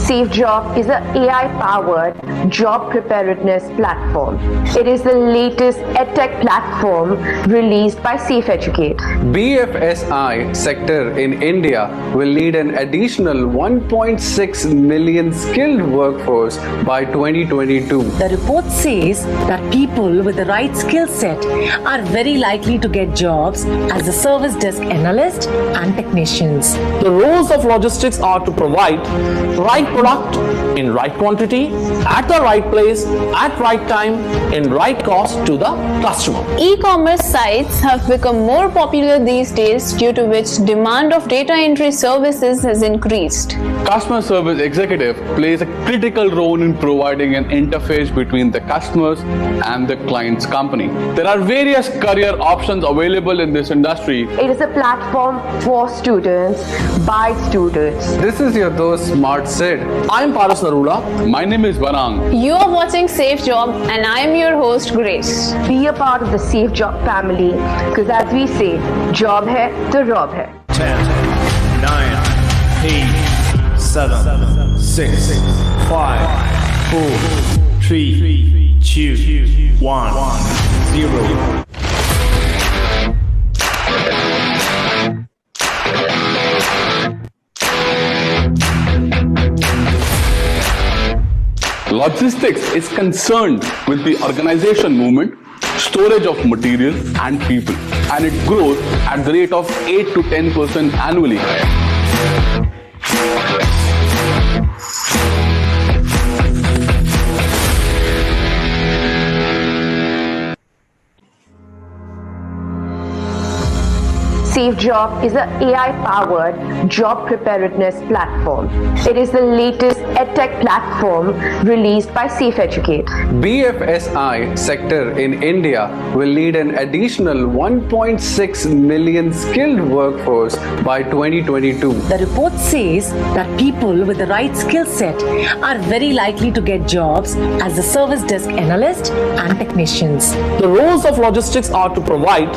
Safejob is an AI-powered job preparedness platform. It is the latest edtech platform released by Safejob. BFSI sector in India will need an additional 1.6 million skilled workforce by 2022. The report says that people with the right skill set are very likely to get jobs as a service desk analyst and technicians. The roles of logistics are to provide right product in right quantity, at the right place, at right time, in right cost to the customer. E-commerce sites have become more popular these days, due to which demand of data entry services has increased. Customer service executive plays a critical role in providing an interface between the customers and the client's company. There are various career options available in this industry. It is a platform for students, by students. This is your dost Smart Sid. I'm Paras Narula. My name is Varang. You are watching Safejob and I am your host Grace. Be a part of the Safejob family, because as we say, job hai to rob hai. 10, 9, 8, 7, 6, 5, 4, 3, 2, 1, 0. Logistics is concerned with the organization movement, storage of material and people, and it grows at the rate of 8 to 10% annually. Safejob is an AI-powered job preparedness platform. It is the latest edtech platform released by Safejob. BFSI sector in India will need an additional 1.6 million skilled workforce by 2022. The report says that people with the right skill set are very likely to get jobs as a service desk analyst and technicians. The roles of logistics are to provide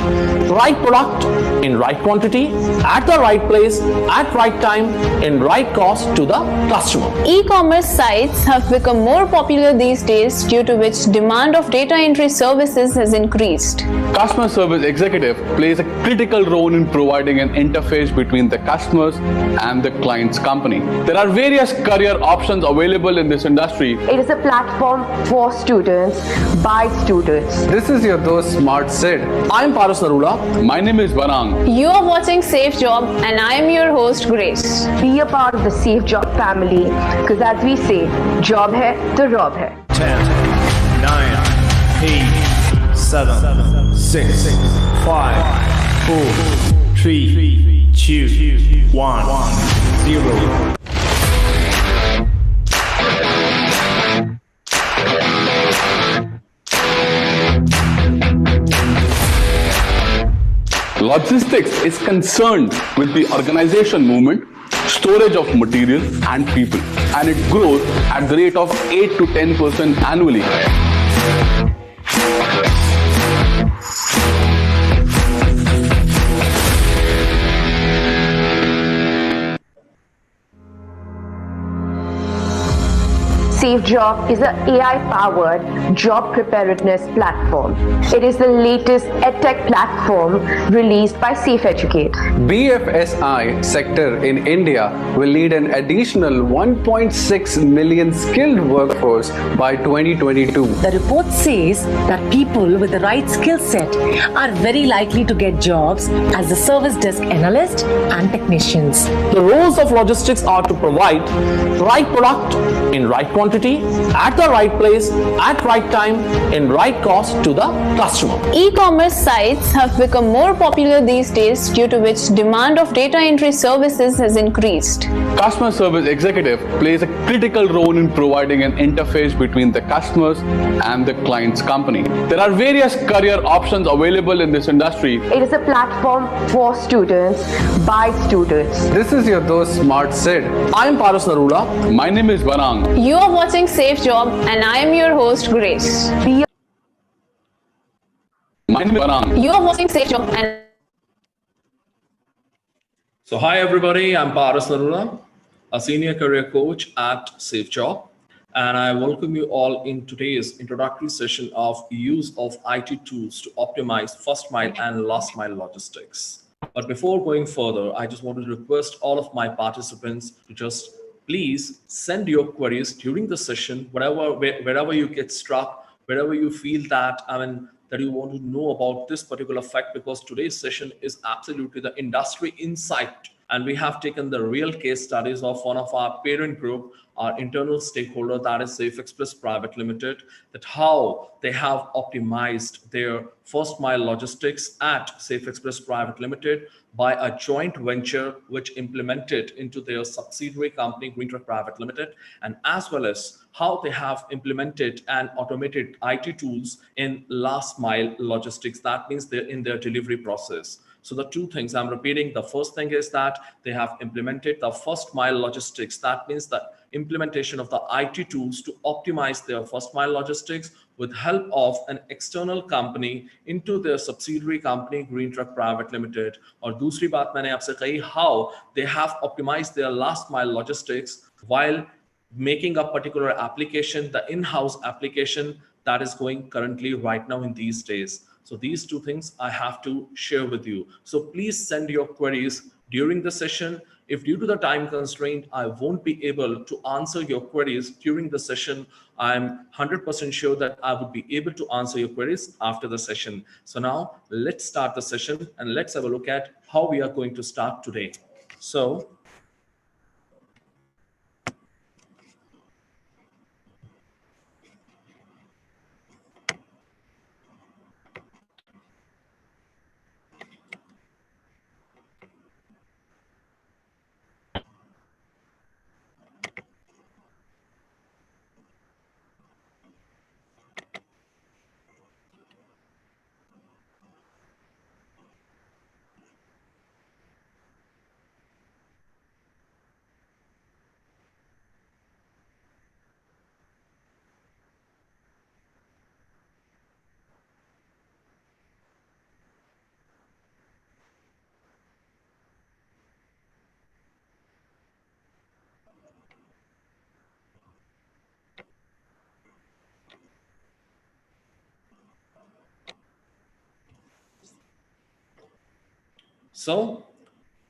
right product in right quantity, at the right place, at right time, in right cost to the customer. E-commerce sites have become more popular these days, due to which demand of data entry services has increased. Customer service executive plays a critical role in providing an interface between the customers and the client's company. There are various career options available in this industry. It is a platform for students, by students. This is your dost Smart Sid. I'm Paras Narula. My name is Varang. You are watching Safejob and I am your host Grace. Be a part of the Safejob family, because as we say, job hai to rob hai. 10, 9, 8, 7, 6, 5, 4, 3, 2, 1, 0. Logistics is concerned with the organization movement, storage of material and people, and it grows at the rate of 8 to 10% annually. Safejob is an AI-powered job preparedness platform. It is the latest edtech platform released by Safejob. BFSI sector in India will need an additional 1.6 million skilled workforce by 2022. The report says that people with the right skill set are very likely to get jobs as a service desk analyst and technicians. The roles of logistics are to provide right product in right quantity, quantity, at the right place, at right time, in right cost to the customer. E-commerce sites have become more popular these days, due to which demand of data entry services has increased. Customer service executive plays a critical role in providing an interface between the customers and the client's company. There are various career options available in this industry. It is a platform for students, by students. This is your dost Smart Sid. I am Paras Narula. My name is Varang. You are watching Safejob, and I am your host, Grace. My name is Varang. You are watching Safejob, and So hi everybody, I'm Paras Narula, a senior career coach at Safejob, and I welcome you all in today's introductory session of use of IT tools to optimize first mile and last mile logistics. But before going further, I just want to request all of my participants to just please send your queries during the session, wherever you get struck, wherever you feel that that you want to know about this particular fact, because today's session is absolutely the industry insight. And we have taken the real case studies of one of our parent group, our internal stakeholder, that is Safe Express Private Limited, that how they have optimized their first mile logistics at Safe Express Private Limited by a joint venture which implemented into their subsidiary company, Green Truck Private Limited, and as well as how they have implemented and automated IT tools in last mile logistics. That means they're in their delivery process. So the two things I'm repeating, the first thing is that they have implemented the first mile logistics. That means the implementation of the IT tools to optimize their first mile logistics with help of an external company into their subsidiary company, Green Truck Private Limited. और दूसरी बात मैंने आपसे कही, how they have optimized their last mile logistics while making a particular application, the in-house application that is going currently right now in these days. So these two things I have to share with you. So please send your queries during the session. If due to the time constraint, I won't be able to answer your queries during the session, I'm 100% sure that I would be able to answer your queries after the session. So now let's start the session and let's have a look at how we are going to start today. So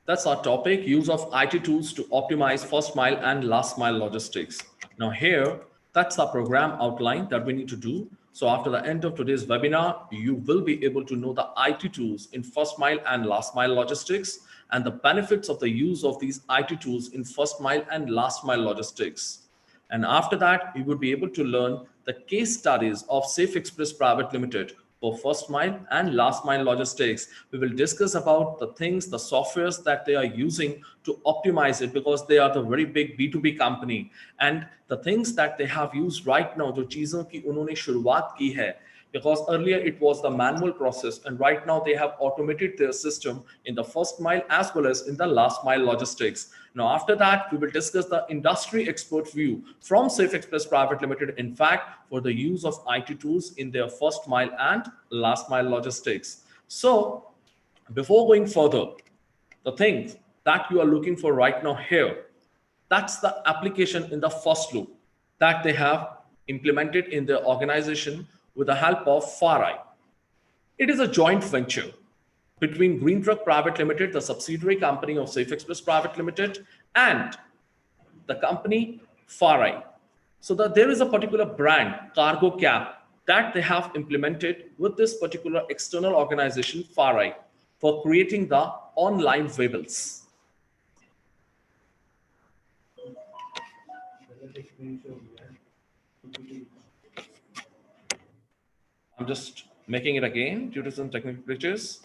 that's our topic, use of IT tools to optimize first mile and last mile logistics. Now here, that's our program outline that we need to do. So after the end of today's webinar, you will be able to know the IT tools in first mile and last mile logistics and the benefits of the use of these IT tools in first mile and last mile logistics. And after that, you would be able to learn the case studies of Safe Express Private Limited for first mile and last mile logistics. We will discuss about the things, the softwares that they are using to optimize it, because they are the very big B2B company, and the things that they have used right now, जो चीजों की उन्होंने शुरुआत की है, because earlier it was the manual process and right now they have automated their system in the first mile as well as in the last mile logistics. Now after that, we will discuss the industry expert view from Safe Express Private Limited, in fact, for the use of IT tools in their first mile and last mile logistics. So before going further, the things that you are looking for right now here, that's the application in the first loop that they have implemented in their organization with the help of FARI. It is a joint venture between Green Truck Private Limited, the subsidiary company of Safe Express Private Limited, and the company FARI. So that there is a particular brand, cargo cab, that they have implemented with this particular external organization, FARI, for creating the online vehicles. I'm just making it again due to some technical glitches.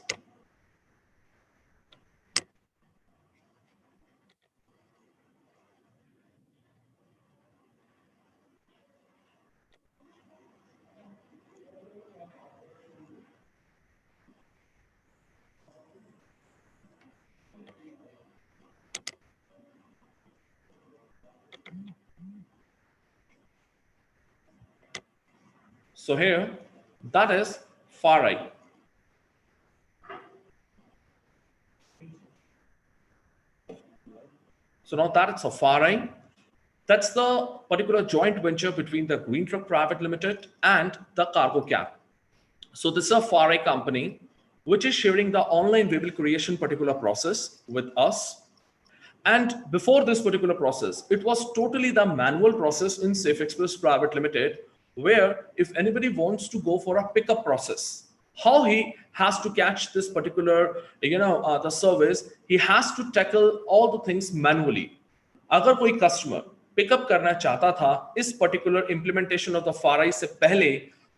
So here, that is far right. So now that it's a far right, that's the particular joint venture between the Green Truck Private Limited and the Cargo Cab. So this is a far right company which is sharing the online vehicle creation particular process with us. And before this particular process, it was totally the manual process in Safe Express Private Limited, where if anybody wants to go for a pickup process, how he has to catch this particular, the service, he has to tackle all the things manually. अगर कोई customer pickup करना चाहता था इस particular implementation of the फाराई से पहले,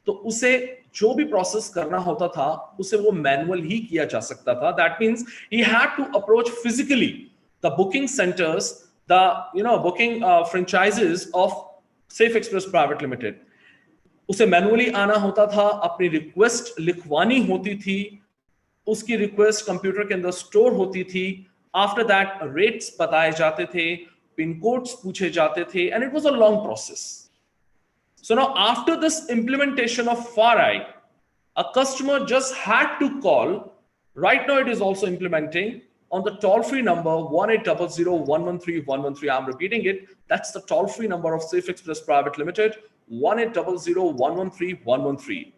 तो उसे जो भी प्रोसेस करना होता था उसे वो मैनुअल ही किया जा सकता था. That means he had to approach physically the booking centers, the booking franchises of Safe Express Private Limited. उसे मैनुअली आना होता था, अपनी रिक्वेस्ट लिखवानी होती थी, उसकी रिक्वेस्ट कंप्यूटर के अंदर स्टोर होती थी. आफ्टर दैट रेट्स बताए जाते थे, पिन कोड्स पूछे जाते थे, and it was a long process. So now after this implementation of FARI, a customer just had to call. Right now it is also implementing on the toll-free number 1-800-113-113. I'm repeating it. That's the toll-free number of Safe Express Private Limited, 1-800-113-113.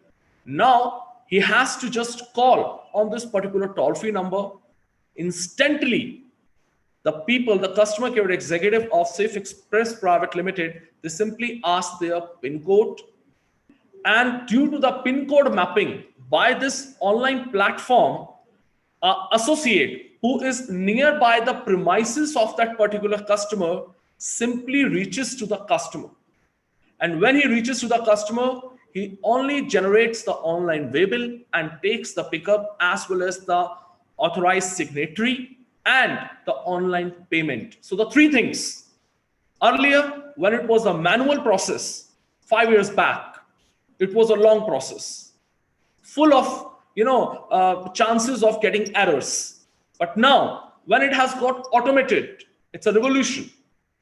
Now, he has to just call on this particular toll-free number. Instantly, the people, the customer care executive of Safe Express Private Limited, they simply ask their PIN code. And due to the PIN code mapping by this online platform, associate who is nearby the premises of that particular customer simply reaches to the customer. And when he reaches to the customer, he only generates the online waybill and takes the pickup as well as the authorized signatory and the online payment. So the three things. Earlier, when it was a manual process, 5 years back, it was a long process, full of chances of getting errors. But now, when it has got automated, it's a revolution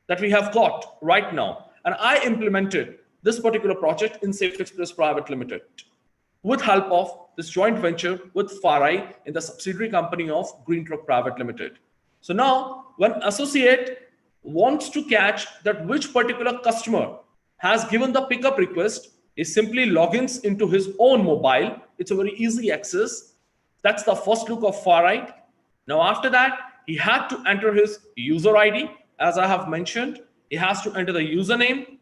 that we have got right now. And I implemented this particular project in Safe Express Private Limited with help of this joint venture with FARI in the subsidiary company of Green Truck Private Limited. So now, when associate wants to catch that which particular customer has given the pickup request, he simply logins into his own mobile. It's a very easy access. That's the first look of FARI. Now, after that, he had to enter his user ID. As I have mentioned, he has to enter the username.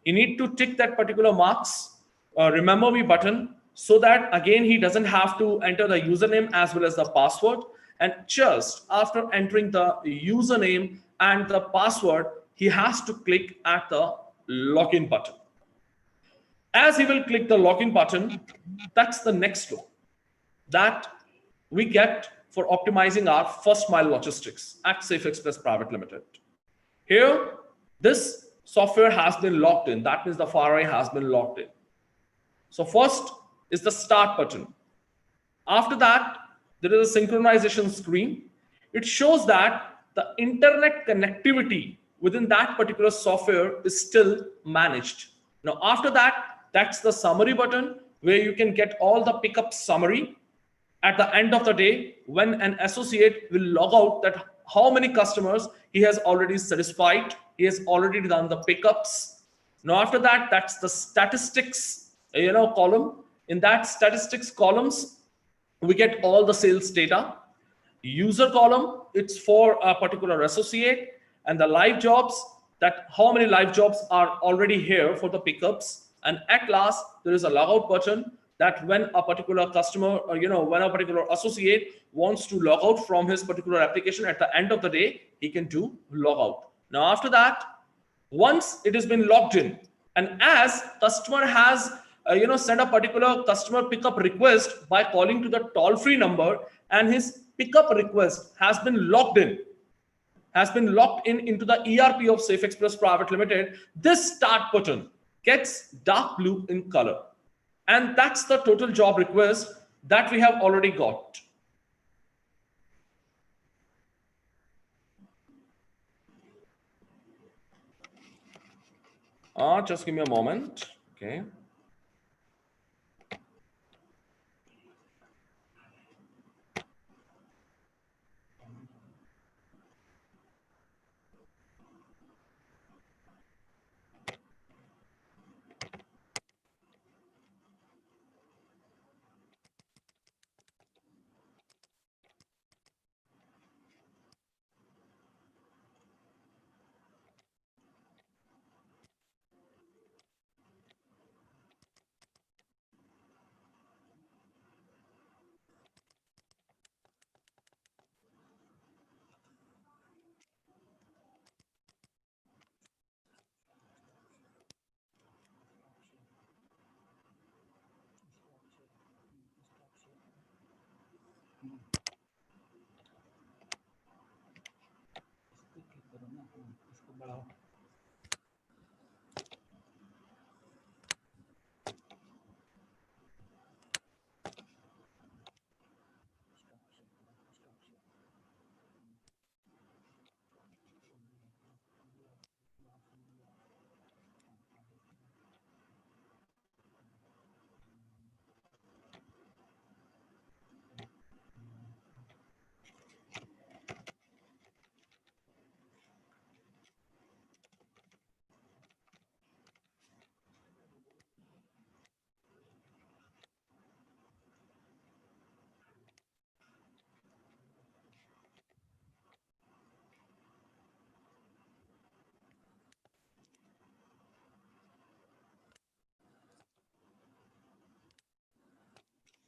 You need to tick that particular marks, remember me button, so that again, he doesn't have to enter the username as well as the password. And just after entering the username and the password, he has to click at the login button. As he will click the login button, that's the next flow that we get for optimizing our first mile logistics at Safe Express Private Limited. Here, this software has been logged in. That means the FARI has been logged in. So first is the start button. After that, there is a synchronization screen. It shows that the internet connectivity within that particular software is still managed. Now, after that, that's the summary button where you can get all the pickup summary. At the end of the day, when an associate will log out that how many customers he has already satisfied, he has already done the pickups. Now, after that, that's the statistics, column. In that statistics columns, we get all the sales data. User column, it's for a particular associate, and the live jobs, that how many live jobs are already here for the pickups. And at last, there is a logout button that when a particular customer, when a particular associate wants to log out from his particular application at the end of the day, he can do logout. Now, after that, once it has been logged in, and as customer has send a particular customer pickup request by calling to the toll-free number, and his pickup request has been locked in into the ERP of Safe Express Private Limited, this start button gets dark blue in color. And that's the total job request that we have already got. Just give me a moment. Okay.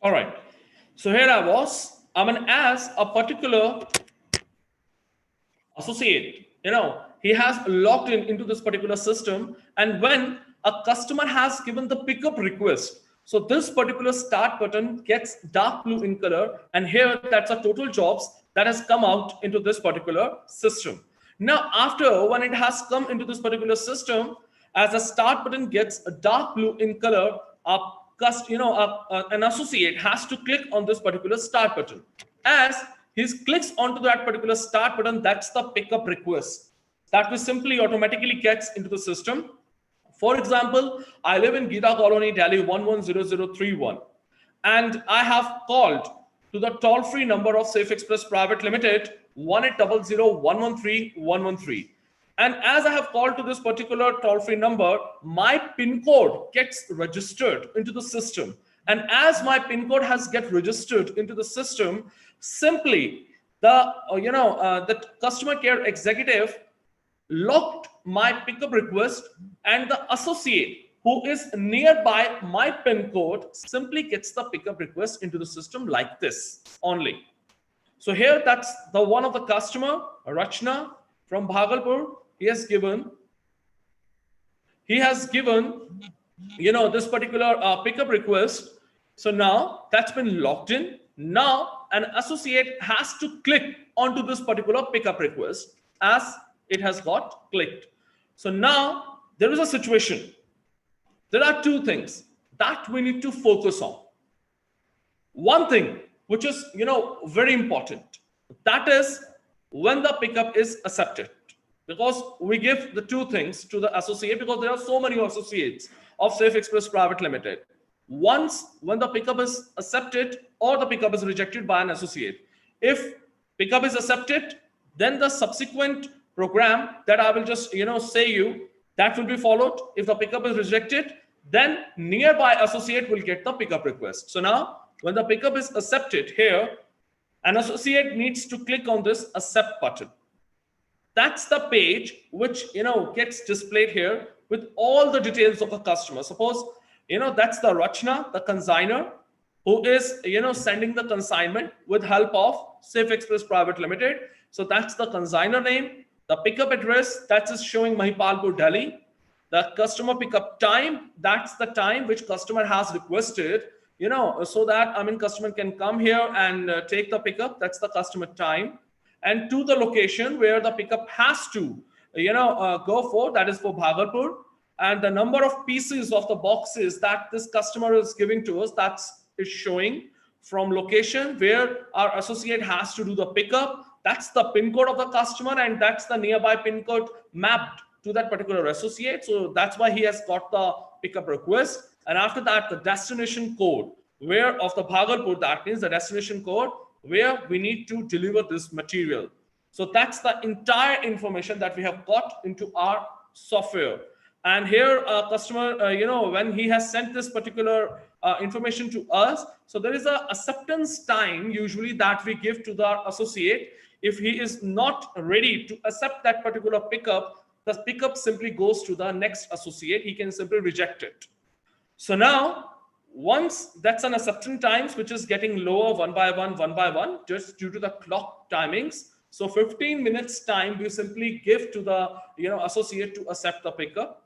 All right. So here I was. I mean, as a particular associate, he has logged into this particular system, and when a customer has given the pickup request, so this particular start button gets dark blue in color, and here that's a total jobs that has come out into this particular system. Now, after when it has come into this particular system, as a start button gets a dark blue in color, an associate has to click on this particular start button. As he clicks onto that particular start button, that's the pickup request that we simply automatically gets into the system. For example, I live in Gita Colony, Delhi 110031, and I have called to the toll-free number of Safe Express Private Limited 1-800-113-113. And as I have called to this particular toll-free number, my PIN code gets registered into the system. And as my PIN code has get registered into the system, simply the customer care executive locked my pickup request, and the associate who is nearby my PIN code simply gets the pickup request into the system like this only. So here, that's the one of the customer, Rachna from Bhagalpur. He has given this particular pickup request. So now that's been locked in. Now an associate has to click onto this particular pickup request as it has got clicked. So now there is a situation. There are two things that we need to focus on. One thing which is very important, that is when the pickup is accepted, because we give the two things to the associate, because there are so many associates of Safe Express Private Limited. Once when the pickup is accepted or the pickup is rejected by an associate. If pickup is accepted, then the subsequent program that I will just say you, that will be followed. If the pickup is rejected, then nearby associate will get the pickup request. So now when the pickup is accepted here, an associate needs to click on this accept button. That's the page which gets displayed here with all the details of the customer. Suppose that's the Rachna, the consigner, who is sending the consignment with help of Safe Express Private Limited. So that's the consigner name. The pickup address, that is showing Mahipalpur, Delhi. the customer pickup time, that's the time which customer has requested, so that, customer can come here and take the pickup. That's the customer time. And to the location where the pickup has to, go for, that is for Bhagalpur. And the number of pieces of the boxes that this customer is giving to us, is showing from location where our associate has to do the pickup. That's the pin code of the customer, and that's the nearby pin code mapped to that particular associate. So that's why he has got the pickup request. And after that, the destination code where of the Bhagalpur, that means the destination code where we need to deliver this material. So that's the entire information that we have got into our software. And here customer, when he has sent this particular information to us, so there is a acceptance time usually that we give to the associate. If he is not ready to accept that particular pickup, the pickup simply goes to the next associate. He can simply reject it. So now, once that's an acceptance times, which is getting lower one by one, just due to the clock timings. So 15 minutes time, we simply give to the associate to accept the pickup.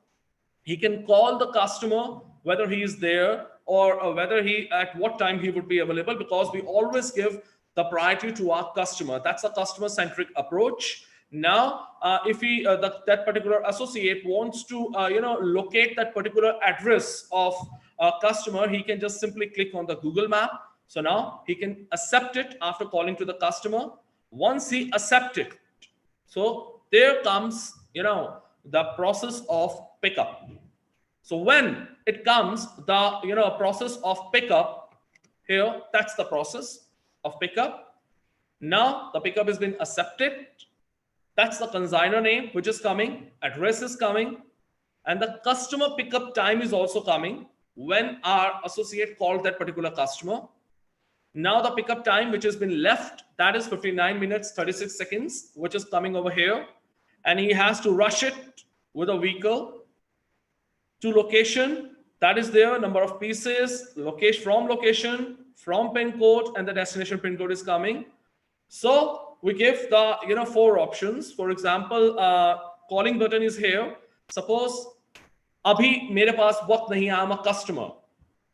He can call the customer whether he is there or whether at what time he would be available, because we always give the priority to our customer. That's a customer-centric approach. Now, if that particular associate wants to, locate that particular address of a customer, he can just simply click on the Google map. So now he can accept it after calling to the customer. Once he accepts it, so there comes, the process of pickup. So when it comes, the, process of pickup here, that's the process of pickup. Now the pickup has been accepted. That's the consignor name, which is coming, address is coming, and the customer pickup time is also coming when our associate called that particular customer. Now the pickup time which has been left, that is 59 minutes, 36 seconds, which is coming over here. And he has to rush it with a vehicle to location. That is there, number of pieces, location, from pin code, and the destination pin code is coming. So we give the 4 options. For example, calling button is here. Suppose अभी मेरे पास वक्त नहीं है, I'm a customer.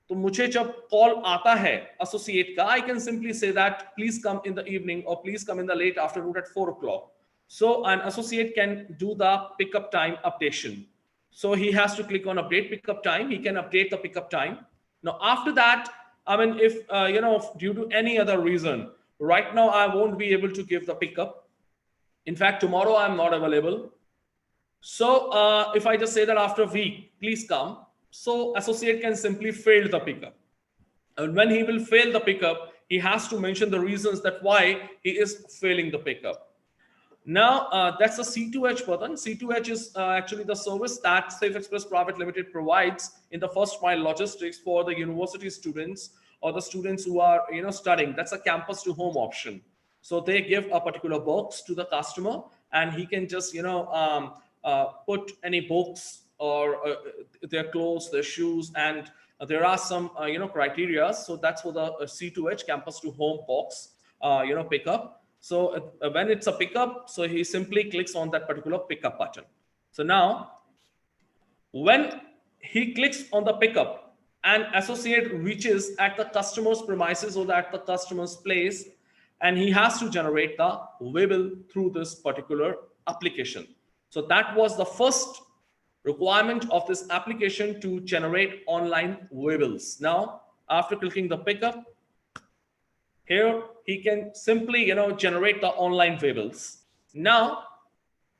तो मुझे जब call आता है एसोसिएट का, I can simply say that please come in the evening or please come in the late afternoon at 4 o'clock. So an associate can do the pickup time updation. So he has to click on update pickup time. He can update the pickup time. Now after that, if due to any other reason, right now I won't be able to give the pickup. In fact, tomorrow I'm not available. So if I just say that after a week, please come. So associate can simply fail the pickup. And when he will fail the pickup, he has to mention the reasons that why he is failing the pickup. Now that's the C2H button. C2H is actually the service that Safe Express Private Limited provides in the first mile logistics for the university students or the students who are studying. That's a campus to home option. So they give a particular box to the customer, and he can just put any box or their clothes, their shoes, and there are some criteria. So that's for the C2H, campus to home box pickup. So when it's a pickup, so he simply clicks on that particular pickup button. So now when he clicks on the pickup, an associate reaches at the customer's premises or at the customer's place, and he has to generate the waybill through this particular application. So that was the first requirement of this application, to generate online waybills. Now, after clicking the pickup, here he can simply generate the online waybills. Now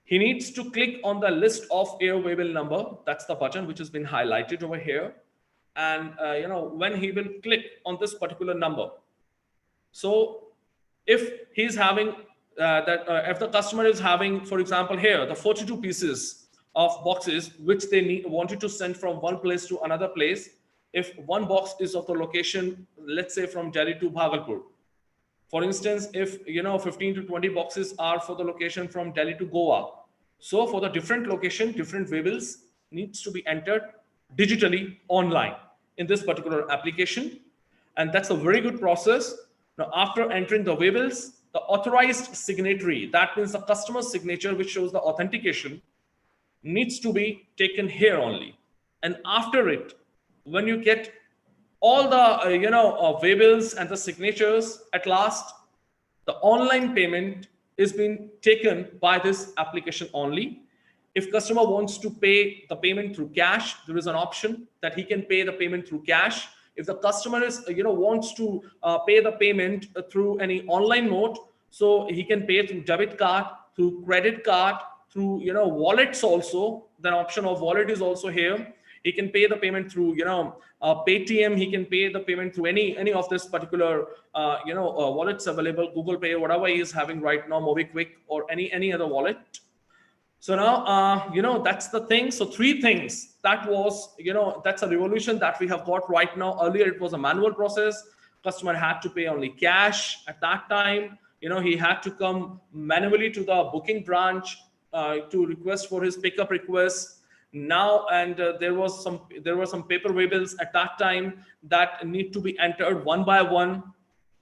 he needs to click on the list of air waybill number. That's the button which has been highlighted over here. And when he will click on this particular number, so if he's having if the customer is having, for example, here the 42 pieces of boxes which they wanted to send from one place to another place. If one box is of the location, let's say from Delhi to Bhagalpur, for instance, if 15 to 20 boxes are for the location from Delhi to Goa, so for the different location, different waybills needs to be entered digitally online in this particular application, and that's a very good process. Now after entering the waybills, the authorized signatory, that means the customer's signature which shows the authentication, needs to be taken here only. And after it, when you get all the waybills and the signatures, at last the online payment is being taken by this application only. If customer wants to pay the payment through cash, there is an option that he can pay the payment through cash. If the customer is wants to pay the payment through any online mode, so he can pay through debit card, through credit card, through wallets also. The option of wallet is also here. He can pay the payment through Paytm. He can pay the payment through any of this particular wallets available, Google Pay, whatever he is having right now, MobiKwik, or any other wallet. So now that's the thing. So three things that was that's a revolution that we have got right now. Earlier it was a manual process. Customer had to pay only cash at that time. He had to come manually to the booking branch to request for his pickup request. Now, and there were some paper waybills at that time that need to be entered one by one.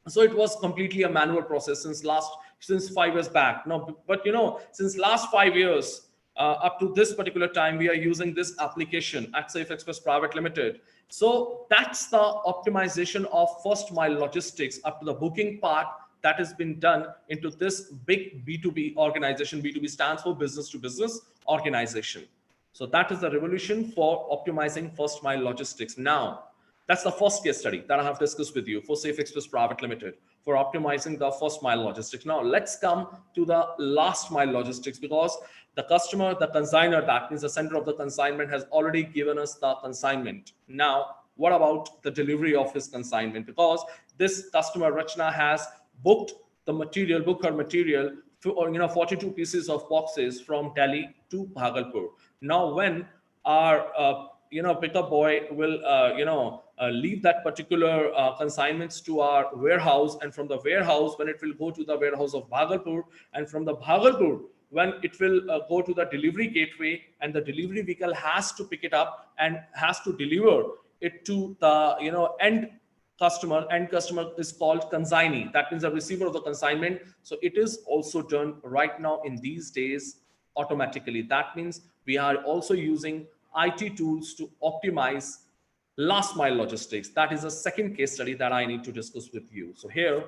So it was completely a manual process since 5 years back. No, but since last 5 years up to this particular time, we are using this application at Safe Express Private Limited. So that's the optimization of first mile logistics up to the booking part that has been done into this big B2B organization. B2B stands for business to business organization. So that is the revolution for optimizing first mile logistics. Now, that's the first case study that I have discussed with you for Safe Express Private Limited for optimizing the first mile logistics. Now, let's come to the last mile logistics, because the customer, the consignor, that means the sender of the consignment, has already given us the consignment. Now, what about the delivery of his consignment? Because this customer, Rachna, has booked her material for 42 pieces of boxes from Delhi to Bhagalpur. Now, when our pickup boy will leave that particular consignments to our warehouse, and from the warehouse, when it will go to the warehouse of Bhagalpur, and from the Bhagalpur, when it will go to the delivery gateway, and the delivery vehicle has to pick it up and has to deliver it to the end customer. End customer is called consignee. That means the receiver of the consignment. So it is also done right now in these days automatically. That means we are also using IT tools to optimize last mile logistics. That is a second case study that I need to discuss with you. So here,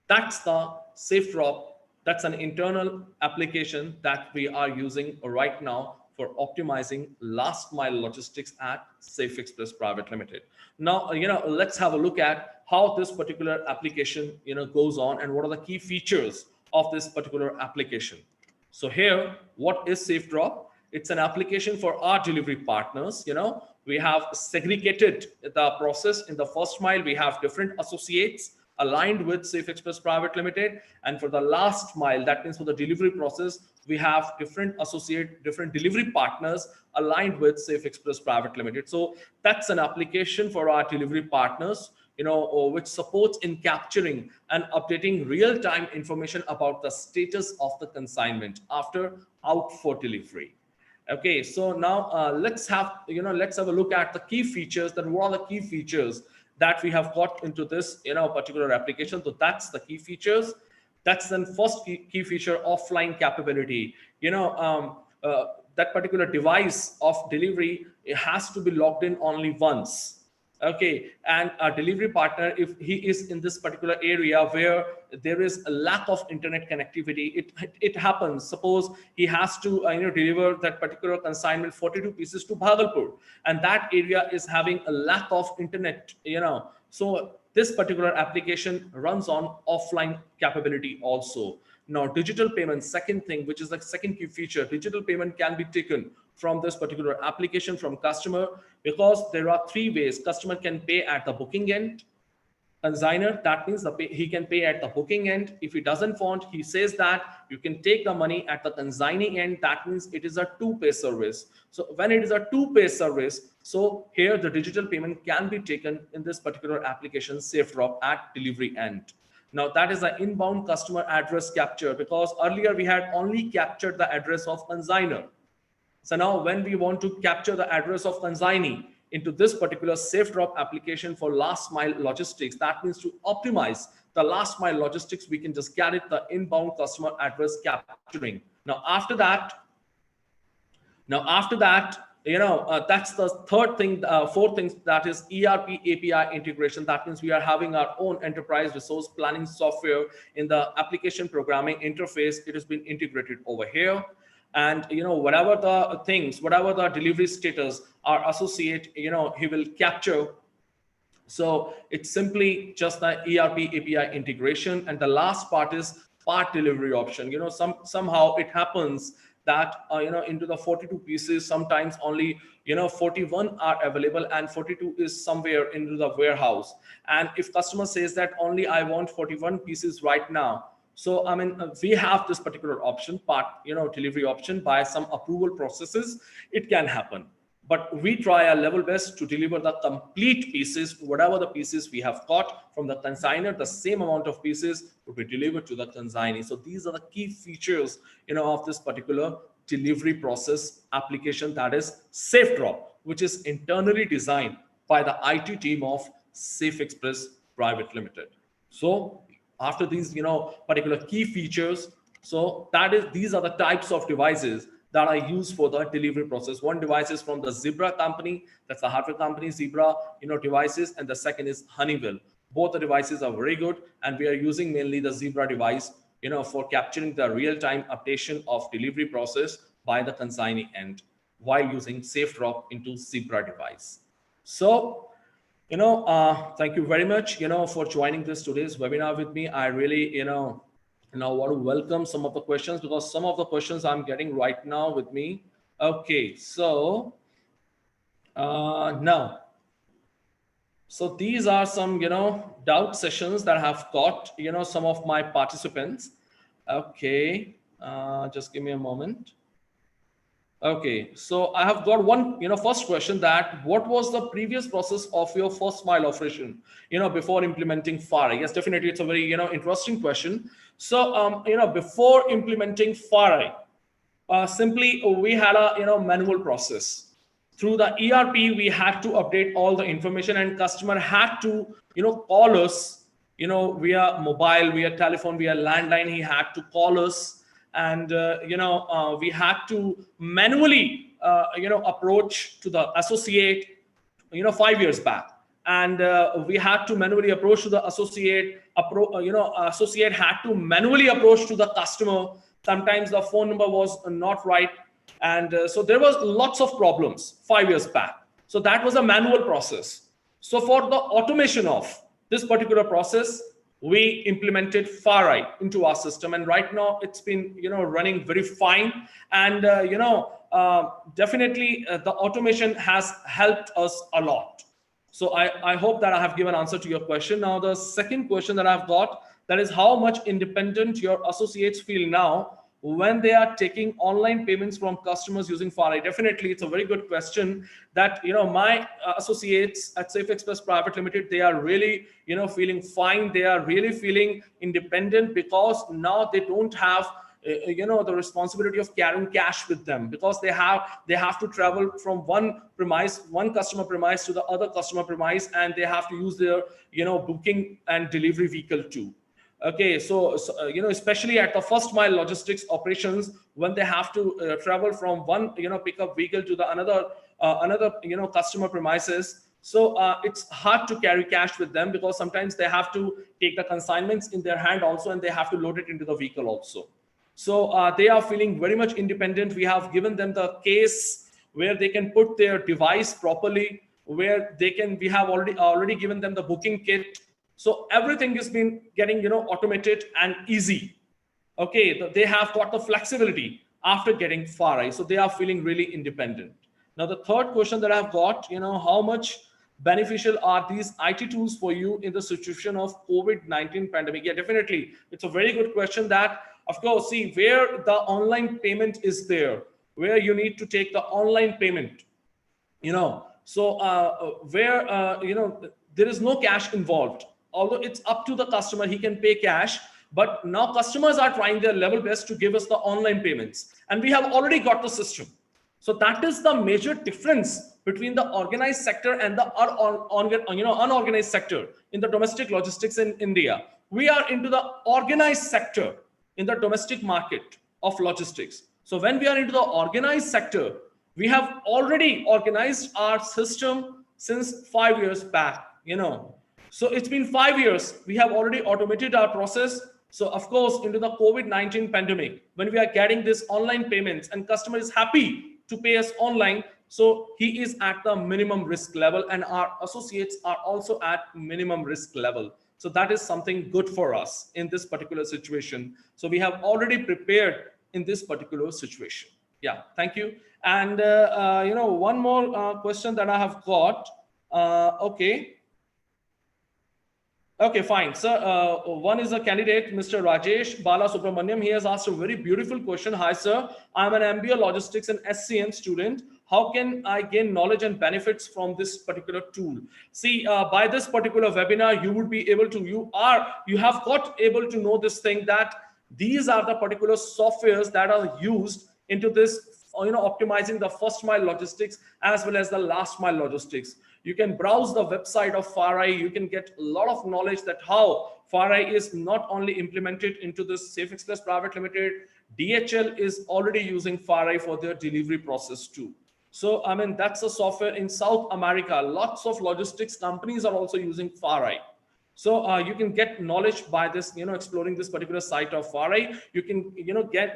that's the Safejob. That's an internal application that we are using right now for optimizing last mile logistics at Safe Express Private Limited. Now, let's have a look at how this particular application, goes on, and what are the key features of this particular application. So here, what is Safejob? It's an application for our delivery partners. We have segregated the process. In the first mile, we have different associates aligned with Safe Express Private Limited. And for the last mile, that means for the delivery process, we have different delivery partners aligned with Safe Express Private Limited. So that's an application for our delivery partners, which supports in capturing and updating real-time information about the status of the consignment after out for delivery. Okay, so now let's have a look at the key features. That what are the key features that we have got into this particular application. So that's the key features. That's the first key feature, offline capability. That particular device of delivery, it has to be logged in only once. Okay, and a delivery partner, if he is in this particular area where there is a lack of internet connectivity, it happens. Suppose he has to deliver that particular consignment, 42 pieces, to Bhagalpur, and that area is having a lack of internet. So this particular application runs on offline capability also. Now, digital payment, second thing, which is the second key feature, digital payment can be taken from this particular application from customer, because there are three ways. Customer can pay at the booking end. Consigner, that means he can pay at the booking end. If he doesn't want, he says that you can take the money at the consignee end. That means it is a two-pay service. So when it is a two-pay service, so here the digital payment can be taken in this particular application, Safejob, at delivery end. Now that is the inbound customer address capture, because earlier we had only captured the address of consigner. So now when we want to capture the address of consignee into this particular Safejob application for last mile logistics, that means to optimize the last mile logistics, we can just get it the inbound customer address capturing. Now after that, Now, after that, that's the third thing, fourth thing, that is ERP API integration. That means we are having our own enterprise resource planning software in the application programming interface. It has been integrated over here. And, whatever the things, whatever the delivery status our associate, he will capture. So it's simply just the ERP API integration. And the last part is part delivery option. Somehow it happens that, into the 42 pieces, sometimes only, 41 are available and 42 is somewhere into the warehouse. And if customer says that only I want 41 pieces right now, so, we have this particular option, part, delivery option. By some approval processes, it can happen. But we try our level best to deliver the complete pieces, whatever the pieces we have got from the consignor, the same amount of pieces will be delivered to the consignee. So these are the key features, of this particular delivery process application, that is Safejob, which is internally designed by the IT team of Safe Express Private Limited. So after these, particular key features, so these are the types of devices that are used for the delivery process. One device is from the Zebra company, that's the hardware company, Zebra, devices, and the second is Honeywell. Both the devices are very good, and we are using mainly the Zebra device, for capturing the real-time updation of delivery process by the consignee end while using Safejob into Zebra device. So, thank you very much, for joining today's webinar with me. I really, and I want to welcome some of the questions, because some of the questions I'm getting right now with me. Okay, so now, so these are some, doubt sessions that I have got, some of my participants. Okay, just give me a moment. Okay, so I have got one, first question, that what was the previous process of your first mile operation, before implementing FARA? Yes, definitely, it's a very, interesting question. So, before implementing FARA, simply we had a, manual process. Through the ERP, we had to update all the information, and customer had to, call us, via mobile, via telephone, via landline. He had to call us. And we had to manually approach to the associate 5 years back, and we had to manually approach to the associate. Associate had to manually approach to the customer. Sometimes the phone number was not right, and so there was lots of problems 5 years back. So that was a manual process. So for the automation of this particular process, we implemented FARA into our system, and right now it's been running very fine. And definitely the automation has helped us a lot. So I hope that I have given answer to your question. Now the second question that I've got, that is how much independent your associates feel now when they are taking online payments from customers using FARA? Definitely, it's a very good question. That my associates at Safe Express Private Limited, they are really feeling fine. They are really feeling independent, because now they don't have the responsibility of carrying cash with them, because they have to travel from one customer premise to the other customer premise, and they have to use their booking and delivery vehicle too. Okay, so especially at the first mile logistics operations, when they have to travel from one pickup vehicle to the another customer premises, so it's hard to carry cash with them, because sometimes they have to take the consignments in their hand also, and they have to load it into the vehicle also. So they are feeling very much independent. We have given them the case where they can put their device properly, where they can. We have already given them the booking kit. So everything has been getting automated and easy. Okay, they have got the flexibility after getting FARA, so they are feeling really independent. Now the third question that I've got, how much beneficial are these IT tools for you in the situation of COVID-19 pandemic? Yeah, definitely, it's a very good question. That, of course, see, where the online payment is there, where you need to take the online payment, so where there is no cash involved. Although it's up to the customer, he can pay cash, but now customers are trying their level best to give us the online payments, and we have already got the system. So that is the major difference between the organized sector and the unorganized sector in the domestic logistics in India. We are into the organized sector in the domestic market of logistics. So when we are into the organized sector, We have already organized our system since 5 years back, So it's been 5 years. We have already automated our process. So of course, into the COVID-19 pandemic, when we are getting this online payments and customer is happy to pay us online, so he is at the minimum risk level and our associates are also at minimum risk level. So that is something good for us in this particular situation. So we have already prepared in this particular situation. Yeah, thank you. And one more question that I have got. Okay. Okay, fine. Sir, one is a candidate, Mr. Rajesh Bala Subramaniam. He has asked a very beautiful question. Hi, sir. I'm an MBA Logistics and SCM student. How can I gain knowledge and benefits from this particular tool? See, by this particular webinar, you would be able to, you have got able to know this thing that these are the particular softwares that are used into this, optimizing the first mile logistics as well as the last mile logistics. You can browse the website of FARI. You can get a lot of knowledge that how FARI is not only implemented into this Safe Express Private Limited, DHL is already using FARI for their delivery process too. So, I mean, that's a software in South America. Lots of logistics companies are also using FARI. So you can get knowledge by this, exploring this particular site of FARI. You can,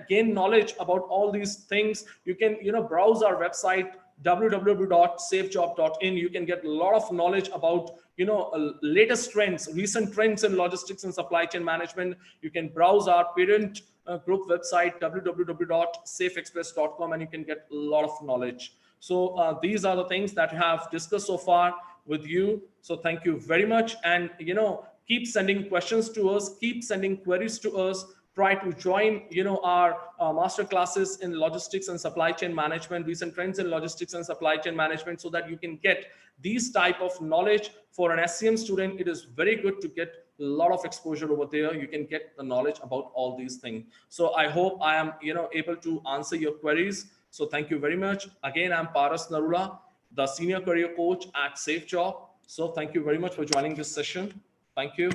gain knowledge about all these things. You can, browse our website, www.safejob.in. You can get a lot of knowledge about, latest trends, recent trends in logistics and supply chain management. You can browse our parent group website, www.safeexpress.com, and you can get a lot of knowledge. So these are the things that we have discussed so far with you. So thank you very much. And, keep sending questions to us, keep sending queries to us. Try to join, our master classes in logistics and supply chain management, recent trends in logistics and supply chain management, so that you can get these type of knowledge. For an SCM student, it is very good to get a lot of exposure over there. You can get the knowledge about all these things. So I hope I am, able to answer your queries. So thank you very much. Again, I'm Paras Narula, the senior career coach at Safejob. So thank you very much for joining this session. Thank you.